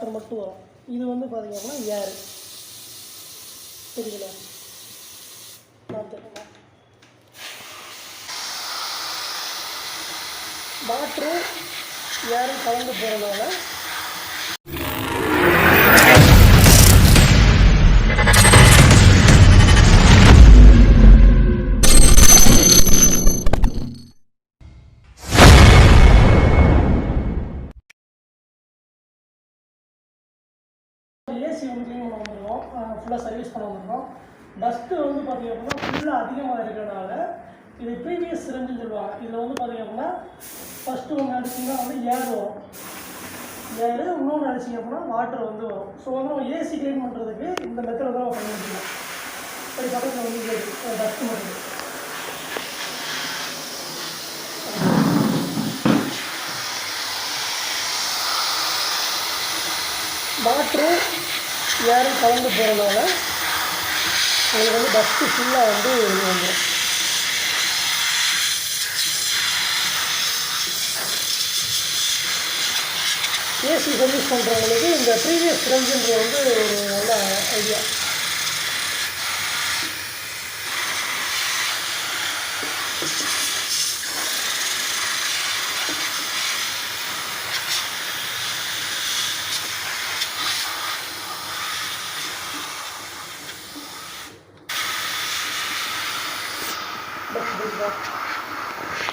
Water மட்டும் வரும். இது வந்து பார்த்தீங்கன்னா ஏர். தெரியுங்களா? பார்த்துக்கலாம். வாட்டரும் ஏரும் கலந்து போகிறதுனால ஏசி வந்து க்ளீன் பண்ண வந்துருக்கோம், ஃபுல்லாக சர்வீஸ் பண்ண வந்துருக்கோம். டஸ்ட்டு வந்து பார்த்திங்க அப்படின்னா ஃபுல்லாக அதிகமாக இருக்கிறதுனால இது ப்ரீவியஸ் சிரஞ்சுன்னு சொல்லுவாங்க. இதில் வந்து பார்த்திங்க அப்படின்னா ஃபஸ்ட்டு ஒன்று அடிச்சிங்கன்னா வந்து ஏர் வரும், ஏர். இன்னொன்று அடிச்சிங்க அப்படின்னா வாட்டர் வந்து வரும். ஸோ வந்து நம்ம ஏசி க்ளீன் பண்ணுறதுக்கு இந்த மெத்தட் தான் பண்ணி வச்சுக்கலாம். இப்படி பக்கத்தில் வந்து டஸ்ட்டு மட்டும் வாட்டரும் ஏரும் கலந்து போகிறதுனால உங்களுக்கு வந்து டஸ்ட்டு ஃபுல்லாக வந்து வெளியே வந்துடும். ஏசி சர்வீஸ் பண்ணுறவங்களுக்கு இந்த ப்ரீவியஸ் சிரஞ்சுன்றது வந்து ஒரு நல்ல ஐடியா.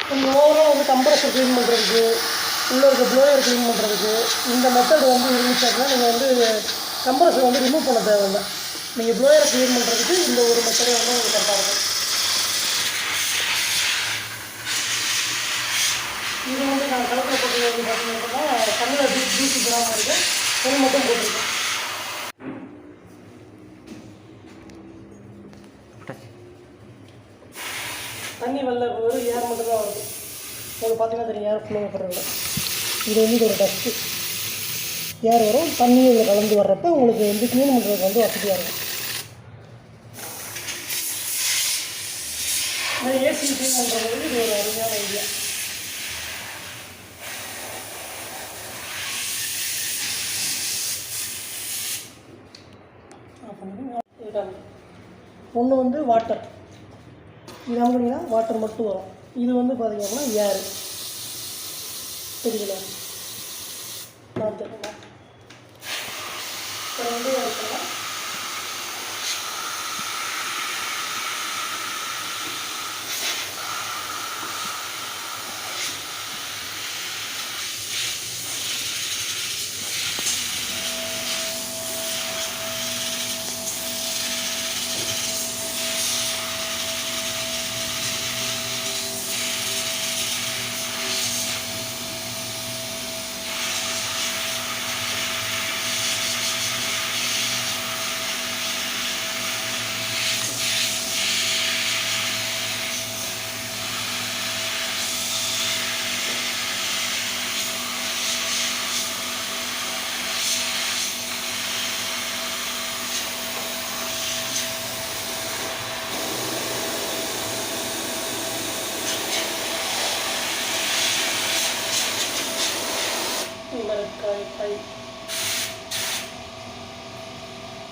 கொஞ்சம் ஓவராக வந்து கம்ப்ரஸர் க்ளீன் பண்ணுறதுக்கு, உள்ளே இருக்க ப்ளோயர் க்ளீன் பண்ணுறதுக்கு இந்த மெத்தட் வந்து இருந்துச்சு அப்படின்னா நீங்கள் வந்து கம்ப்ரஸர் வந்து ரிமூவ் பண்ண தேவையில்லை. நீங்கள் ப்ளோயரை க்ளீன் பண்ணுறதுக்கு இந்த ஒரு மெத்தடே வந்து உங்களுக்கு கரெக்டாக இருக்கும். இது வந்து நான் கலப்பில் போட்டு வந்து பார்த்தீங்கன்னா கண்ணில் தூசி போடாமல் இருக்குது, ஒன்று மட்டும் போட்டிருக்கேன். தண்ணி வெளில ஒரு ஏர் மட்டும் தான் வருது. உங்களுக்கு பார்த்தீங்கன்னா தெரியும், ஏர் ஃப்ளோ பண்ணுறதில்ல. இது வந்து ஒரு டஸ்ட்டு ஏர் வரும், தண்ணி இதில் கலந்து வர்றப்போ உங்களுக்கு வந்து க்ளீன் பண்ணுறதுக்கு வந்து வசதியாக இருக்கும். ஏசி க்ளீன் பண்ணுறதுக்கு இது ஒரு அருமையான ஐடியா. ஒன்று வந்து வாட்டர், இது நம்பினீங்கன்னா வாட்டர் மட்டும் வரும். இது வந்து பார்த்திங்க அப்படின்னா ஏர். தெரியுங்களா? பார்த்துக்கலாம். அப்புறம் வந்து எடுக்கலாம்.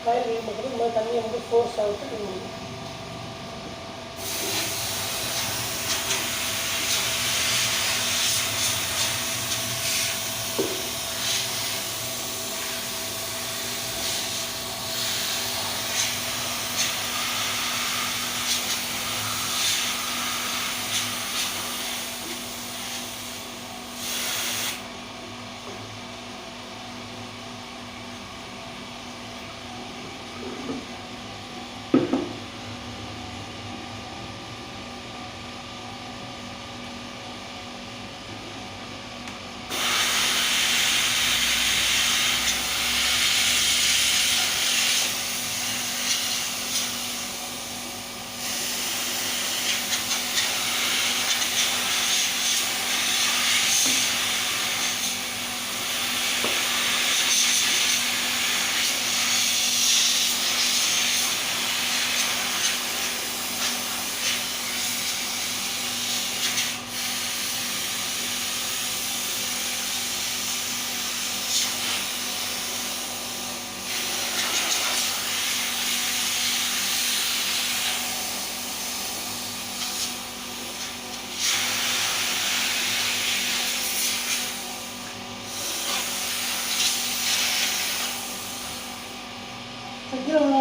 காய் க்ளீன் பண்ணுறது இந்த மாதிரி தண்ணியை வந்து ஃபோர்ஸ் ஆகிட்டு க்ளீன் பண்ணுவோம். கீழே உள்ள